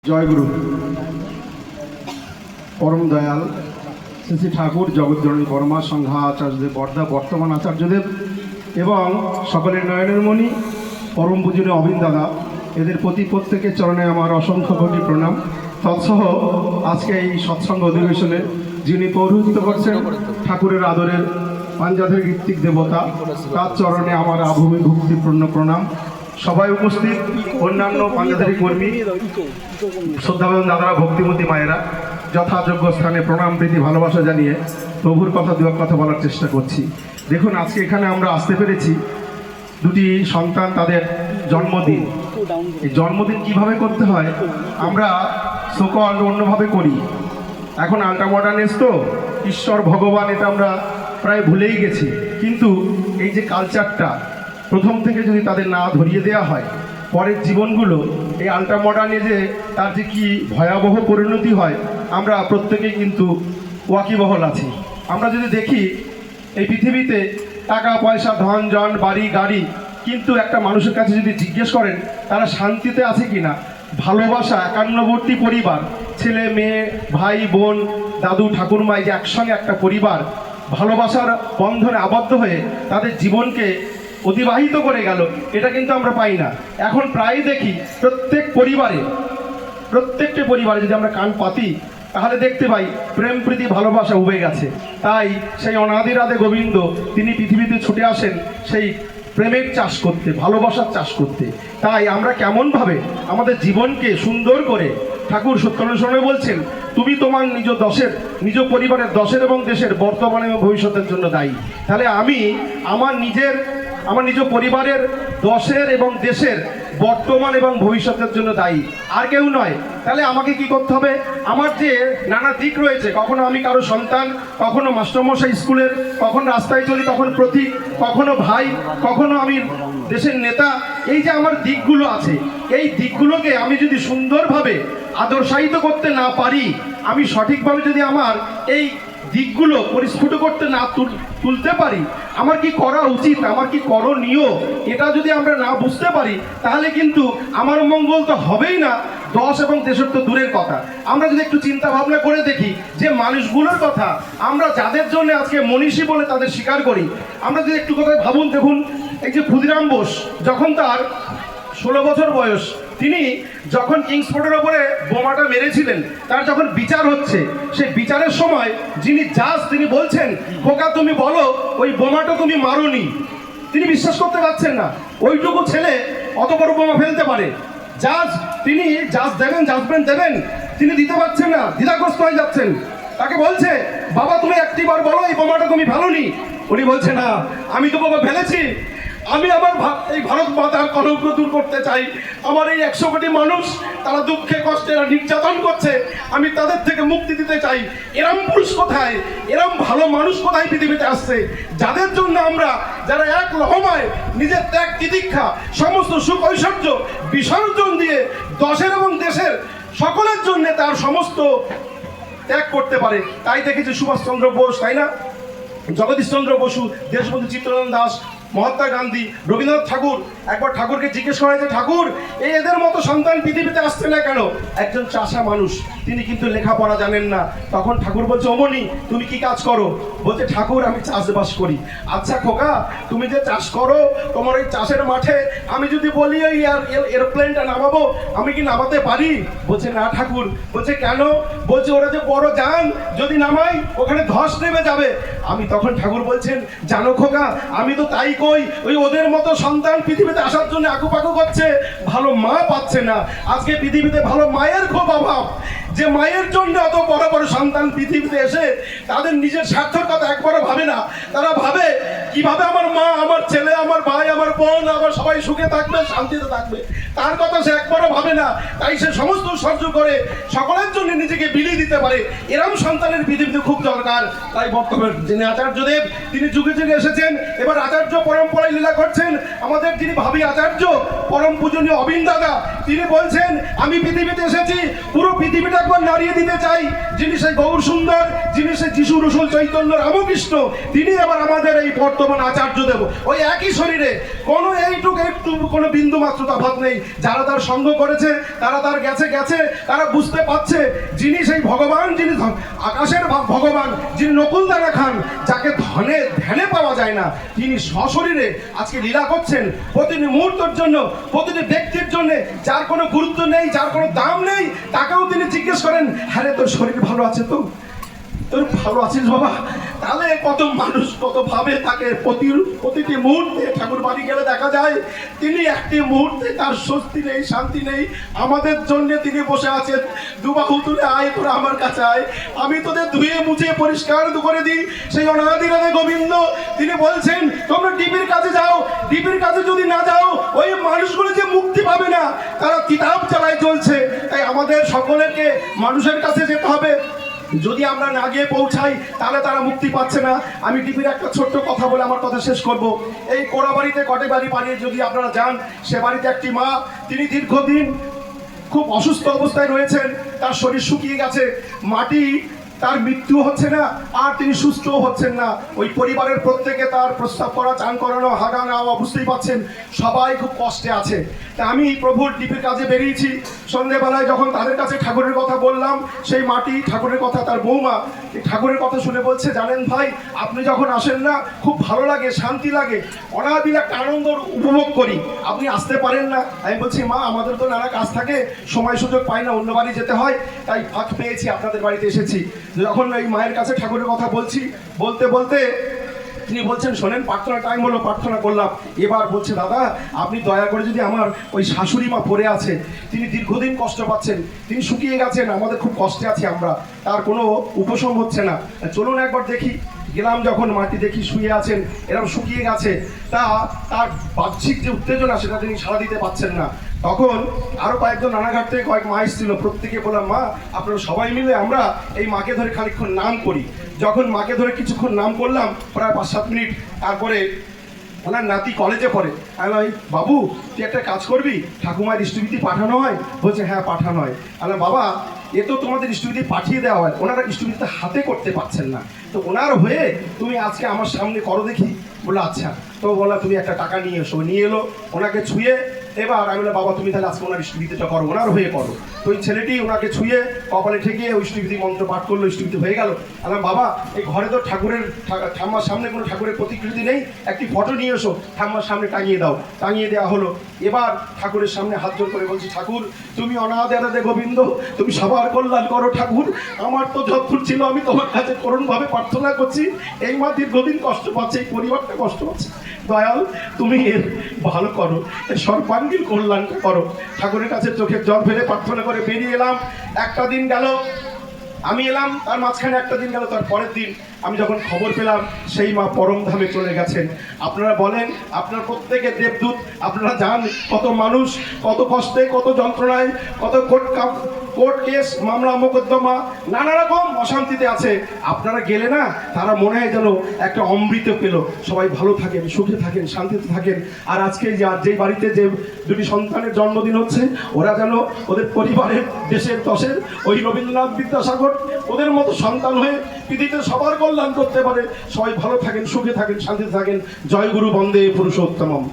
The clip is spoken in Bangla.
জয়গুরু পরম দয়াল শ্রী শ্রী ঠাকুর জগৎজননী পরমা সংঘা আচার্যদেব বর্দা বর্তমান আচার্যদেব এবং সকলের নয়নের মণি পরম পূজনীয় অবিন দাদা, এদের প্রতি প্রত্যেকের চরণে আমার অসংখ্য কোটি প্রণাম। তৎসহ আজকে এই সৎসঙ্গ অধিবেশনে যিনি পৌরোহিত্য করছেন ঠাকুরের আদরের পাঞ্জাবের ঋত্বিক দেবতা, তার চরণে আমার আভূমি ভক্তিপূর্ণ প্রণাম। সবাই উপস্থিত অন্যান্য পাঞ্জাধারী কর্মী, শ্রদ্ধাবান দাদারা, ভক্তিমতী মায়েরা, যথাযোগ্য স্থানে প্রণাম প্রীতি ভালোবাসা জানিয়ে প্রভুর কথা দু এক কথা বলার চেষ্টা করছি। দেখুন, আজকে এখানে আমরা আসতে পেরেছি, দুটি সন্তান, তাদের জন্মদিন। এই জন্মদিন কিভাবে করতে হয় আমরা সকল অন্যভাবে করি। এখন আল্ট্রা মডার্ন তো ঈশ্বর ভগবান এটা আমরা প্রায় ভুলেই গেছি, কিন্তু এই যে কালচারটা প্রথম থেকে যদি তাদের না ধরিয়ে দেওয়া হয়, পরের জীবনগুলো এই আল্ট্রা মডার্নে যে তার যে কি ভয়াবহ পরিণতি হয় আমরা প্রত্যেকেই কিন্তু ওয়াকিবহল আছি। আমরা যদি দেখি এই পৃথিবীতে টাকা পয়সা, ধন জন, বাড়ি গাড়ি, কিন্তু একটা মানুষের কাছে যদি জিজ্ঞেস করেন তারা শান্তিতে আছে কিনা, ভালোবাসা, একান্নবর্তী পরিবার, ছেলে মেয়ে, ভাই বোন, দাদু ঠাকুরমাই যে একসঙ্গে একটা পরিবার ভালোবাসার বন্ধনে আবদ্ধ হয়ে তাদের জীবনকে অতিবাহিত করে গেল, এটা কিন্তু আমরা পাই না। এখন প্রায় দেখি প্রত্যেকটি পরিবারে যদি আমরা কান পাতি তাহলে দেখতে পাই প্রেম প্রীতি ভালোবাসা উবে গেছে। তাই সেই অনাদি রাধে গোবিন্দ তিনি পৃথিবীতে ছুটে আসেন সেই প্রেমের চাষ করতে, ভালোবাসার চাষ করতে। তাই আমরা কেমনভাবে আমাদের জীবনকে সুন্দর করে, ঠাকুর সত্যানুসরণে বলছেন, তুমি তোমার নিজ পরিবারের দশের এবং দেশের বর্তমান এবং ভবিষ্যতের জন্য দায়ী। তাহলে আমি আমার নিজ পরিবারের দশের এবং দেশের বর্তমান এবং ভবিষ্যতের জন্য দায়ী, আর কেউ নয়। তাহলে আমাকে কি করতে হবে? আমার যে নানা দিক রয়েছে, কখনো আমি কারো সন্তান, কখনো মাস্টারমশাই স্কুলের, কখনো রাস্তায় চলি, তখন প্রতীক, কখনো ভাই, কখনো আমি দেশের নেতা। এই যে আমার দিকগুলো আছে, এই দিকগুলোকে আমি যদি সুন্দরভাবে আদর্শায়িত করতে না পারি, আমি সঠিকভাবে যদি আমার এই দিকগুলো পরিস্ফুট করতে না তুলতে পারি, আমার কি করা উচিত, আমার কি করণীয়, এটা যদি আমরা না বুঝতে পারি, তাহলে কিন্তু আমার মঙ্গল তো হবেই না, দশ এবং দেশের তো দূরের কথা। আমরা যদি একটু চিন্তা ভাবনা করে দেখি যে মানুষগুলোর কথা, আমরা যাদের জন্য আজকে মনীষী বলে তাদের স্বীকার করি, আমরা যদি একটু কথা ভাবুন। দেখুন, এই যে ক্ষুদিরাম বোস, যখন তার 16 বছর বয়স, তিনি যখন কিংসফোর্ডের ওপরে বোমাটা মেরেছিলেন, তার যখন বিচার হচ্ছে, সেই বিচারের সময় যিনি জাজ, তিনি বলছেন, খোকা তুমি বলো ওই বোমাটা তুমি মারোনি। তিনি বিশ্বাস করতে পারছেন না, ওইটুকু ছেলে অত বড় বোমা ফেলতে পারে। তিনি জাজমেন্ট দেবেন, তিনি দিতে পারছেন না, দ্বিধাগ্রস্ত হয়ে যাচ্ছেন। তাকে বলছে, বাবা তুমি একটিবার বলো এই বোমাটা তুমি ফেলোনি। উনি বলছে, না আমি তো বোমা ফেলেছি, আমি আমার এই ভারত মাতার কলঙ্ক দূর করতে চাই। আমার এই 100 কোটি মানুষ, তারা দুঃখে কষ্টে নির্যাতন করছে, আমি তাদের থেকে মুক্তি দিতে চাই। এরম পুরুষ কোথায়, এরম ভালো মানুষ কোথায় পৃথিবীতে আসছে, যাদের জন্য আমরা, যারা এক লহমায় নিজের ত্যাগ তিতিক্ষা সমস্ত সুখ ঐশ্বর্য বিসর্জন দিয়ে দশের এবং দেশের সকলের জন্য তার সমস্ত ত্যাগ করতে পারে। তাই দেখেছি সুভাষচন্দ্র বোস, তাই না, জগদীশচন্দ্র বসু, দেশবন্ধু চিত্তরঞ্জন দাস, মহাত্মা গান্ধী, রবীন্দ্রনাথ ঠাকুর। একবার ঠাকুরকে জিজ্ঞেস করা হয়েছে, ঠাকুর এদের মতো সন্তান পৃথিবীতে আসছে না কেন? একজন চাষা মানুষ, তিনি কিন্তু লেখাপড়া জানেন না। তখন ঠাকুর বলছে, অমনি তুমি কি কাজ করো? বলছে, ঠাকুর আমি চাষবাস করি। আচ্ছা খোকা, তুমি যে চাষ করো, তোমার ওই চাষের মাঠে আমি যদি বলি এই এরোপ্লেনটা নামাবো, আমি কি নামাতে পারি? বলছে, না ঠাকুর। বলছে, কেন? বলছে, ওরা যে বড় যান, যদি নামাই ওখানে ধস নেমে যাবে। আমি তখন ঠাকুর বলছেন, জানো খোকা, আমি তো তাই কই, ওই ওদের মতো সন্তান পৃথিবীতে আসার জন্য আকুপাকু করছে, ভালো মা পাচ্ছে না। আজকে পৃথিবীতে ভালো মায়ের খুব অভাব, যে মায়ের জন্য এত বড় বড় সন্তান পৃথিবীতে এসে তাদের নিজের স্বার্থের কথা একবারও ভাবে না। তারা ভাবে কিভাবে আমার মা, আমার ছেলে, আমার ভাই, আমার বোন, আমার সবাই সুখে থাকবে, শান্তিতে থাকবে, তার কথা সে একবারও ভাবে না। তাই সে সমস্ত সহ্য করে সকলের জন্য নিজেকে বিলিয়ে দিতে পারে। এরম সন্তানের পৃথিবীতে খুব দরকার। তাই বর্তমান যিনি আচার্যদেব, তিনি যুগে যুগে এসেছেন, এবার আচার্য পরম্পরায় লীলা করছেন। আমাদের যিনি ভাবী আচার্য, পরম পূজনীয় অবিন দাদা, তিনি বলছেন, আমি পৃথিবীতে এসেছি পুরো পৃথিবীটা একবার নাড়িয়ে দিতে চাই। যিনি সেই গৌর সুন্দর, যিনি সেই যিশু রসুল চৈতন্য রামকৃষ্ণ, তিনি আবার আমাদের এই বর্তমান ভগবান আচার্য দেব, ওই একই শরীরে কোনো এইটুকু একটু কোনো বিন্দু মাত্র তফাৎ নেই। যারা তার সঙ্গ করেছে, তারা তার গেছে, তারা বুঝতে পারছে যিনি সেই ভগবান, যিনি আকাশের ভগবান, যিনি নকুলদানা খান, যাকে ধ্যানে পাওয়া যায় না, তিনি সশরীরে আজকে লীলা করছেন প্রতিটি মুহূর্তের জন্য, প্রতিটি ব্যক্তির জন্য। যার কোনো গুরুত্ব নেই, যার কোনো দাম নেই, তাকেও তিনি জিজ্ঞেস করেন, হ্যাঁ রে, তোর শরীর ভালো আছে তো? তোর ভালো আছিস বাবা? তাহলে কত মানুষ কত ভাবে তাকে প্রতিটি মুহূর্তে ঠাকুর বাড়ি গেলে দেখা যায় তিনি একটি মুহূর্তে তার স্বস্তি নেই, শান্তি নেই। আমাদের জন্য তিনি বসে আছেন, দুবাহু তুলে আয় তোরা আমার কাছে আয়, আমি তোদের ধুয়ে মুছে পরিষ্কার করে দিই। সেই অনাদি রাধে গোবিন্দ তিনি বলছেন, তোমরা ডিবির কাছে যাও, ডিবির কাছে যদি না যাও ওই মানুষগুলো যে মুক্তি পাবে না, তারা কিতাব চালায় চলছে। তাই আমাদের সকলেরকে মানুষের কাছে যেতে হবে। যদি আমরা না গিয়ে পৌঁছাই তাহলে তারা মুক্তি পাচ্ছে না। আমি টিভির একটা ছোট্ট কথা বলে আমার কথা শেষ করব। এই কোড়াবাড়িতে কটেবাড়ি পাড়িয়ে যদি আপনারা যান, সে বাড়িতে একটি মা, তিনি দীর্ঘদিন খুব অসুস্থ অবস্থায় রয়েছেন, তার শরীর শুকিয়ে গেছে, মাটি তার মৃত্যু হচ্ছে না, আর তিনি সুস্থও হচ্ছেন না। ওই পরিবারের প্রত্যেকে তার প্রস্তাব করা, চান করানো, হাগা নেওয়া, বুঝতেই পাচ্ছেন সবাই খুব কষ্টে আছে। তা আমি প্রভুর ডিপির কাজে বেরিয়েছি। সন্ধ্যেবেলায় যখন তাদের কাছে ঠাকুরের কথা বললাম, সেই মাটি ঠাকুরের কথা, তার বৌমা ঠাকুরের কথা শুনে বলছে, জানেন ভাই, আপনি যখন আসেন না খুব ভালো লাগে, শান্তি লাগে, অনাবিল একটা আনন্দ উপভোগ করি, আপনি আসতে পারেন না। আমি বলছি, মা, আমাদের তো নানা কাজ থাকে, সময় সুযোগ পাই না, অন্য বাড়ি যেতে হয়, তাই ফাঁক পেয়েছি, আপনাদের বাড়িতে এসেছি। যখন এই মায়ের কাছে ঠাকুরের কথা বলছি, বলতে বলতে তিনি বলছেন, শোনেন, প্রার্থনা টাইম হলো, প্রার্থনা করলাম। এবার বলছে, দাদা আপনি দয়া করে যদি আমার ওই শাশুড়ি মা পড়ে আছে, তিনি দীর্ঘদিন কষ্ট পাচ্ছেন, তিনি শুকিয়ে গেছেন, আমাদের খুব কষ্টে আছি আমরা, তার কোনো উপশম হচ্ছে না, চলুন একবার দেখি। গেলাম যখন, মাটি দেখি শুয়ে আছেন, এরকম শুকিয়ে গেছে, তার বাহ্যিক যে উত্তেজনা সেটা তিনি সাড়া দিতে পারছেন না। তখন আরো কয়েকজন রানাঘাট থেকে কয়েক মা এসেছিল, প্রত্যেকে বললাম, মা, আপনারা সবাই মিলে আমরা এই মাকে ধরে খানিকক্ষণ নাম করি। যখন মাকে ধরে কিছুক্ষণ নাম করলাম, প্রায় 5-7 মিনিট, তারপরে ওনার নাতি কলেজে পড়ে, আমি, বাবু তুই একটা কাজ করবি, ঠাকুমার ইষ্টবিধি পাঠানো হয়? বলছে, হ্যাঁ পাঠানো হয়। আমি, বাবা, এ তো তোমাদের ইষ্টবিধি পাঠিয়ে দেওয়া হয়, ওনারা ইষ্টবিধিটা হাতে করতে পারছেন না, তো ওনার হয়ে তুমি আজকে আমার সামনে করো দেখি। বললো, আচ্ছা। তো বললা, তুমি একটা টাকা নিয়ে এসো। নিয়ে এলো, ওনাকে ছুঁয়ে, এবার আমি বললাম, বাবা তুমি তাহলে আজকে ওনার ইষ্টবিধিটা করো, ওনার হয়ে করো। তো ওই ছেলেটি ওনাকে ছুঁয়ে কপালে ঠেকিয়ে ইষ্টবিধি মন্ত্র পাঠ করলো, ইষ্টবিধি হয়ে গেল। বললাম, বাবা, এই ঘরে তো ঠাম্মার সামনে কোনো ঠাকুরের প্রতিকৃতি নেই, একটি ফটো নিয়ে এসো, ঠাম্মার সামনে টাঙিয়ে দাও। টাঙিয়ে দেওয়া হলো। এবার ঠাকুরের সামনে হাত জোর করে বলছি, ঠাকুর তুমি অনাদি রাধে গোবিন্দ, তুমি সবার কল্যাণ করো ঠাকুর, আমার তো যতদূর ছিল আমি তোমার কাছে করুণভাবে প্রার্থনা করছি, এই মা দীর্ঘদিন কষ্ট পাচ্ছে, এই পরিবারটা কষ্ট পাচ্ছে, দয়াল তুমি এর ভালো করো, এর সর্বাঙ্গীন কল্যাণটা করো। ঠাকুরের কাছে চোখের জল ফেলে প্রার্থনা করে বেরিয়ে এলাম। একটা দিন গেল, আমি এলাম, তার মাঝখানে একটা দিন গেল, তার পরের দিন আমি যখন খবর পেলাম সেই মা পরম ধামে চলে গেছেন। আপনারা বলেন, আপনার প্রত্যেকের দেবদূত, আপনারা যান, কত মানুষ কত কষ্টে, কত যন্ত্রণায়, কত কোর্ট কেস, মামলা মোকদ্দমা, নানা রকম অশান্তিতে আছে। আপনারা গেলে না, তারা মনে হয় যেন একটা অমৃত পেল। সবাই ভালো থাকেন, সুখে থাকেন, শান্তিতে থাকেন। আর আজকে যেই বাড়িতে যে দুটি সন্তানের জন্মদিন হচ্ছে, ওরা যেন ওদের পরিবারের, দেশের, দশের ওই রবীন্দ্রনাথ বিদ্যাসাগর ওদের মতো সন্তান হয়ে পৃথিবীতে সবার কল্যাণ করতে পারে। সবাই ভালো থাকেন, সুখে থাকেন, শান্তিতে থাকেন। জয় গুরু বন্দে পুরুষোত্তমম।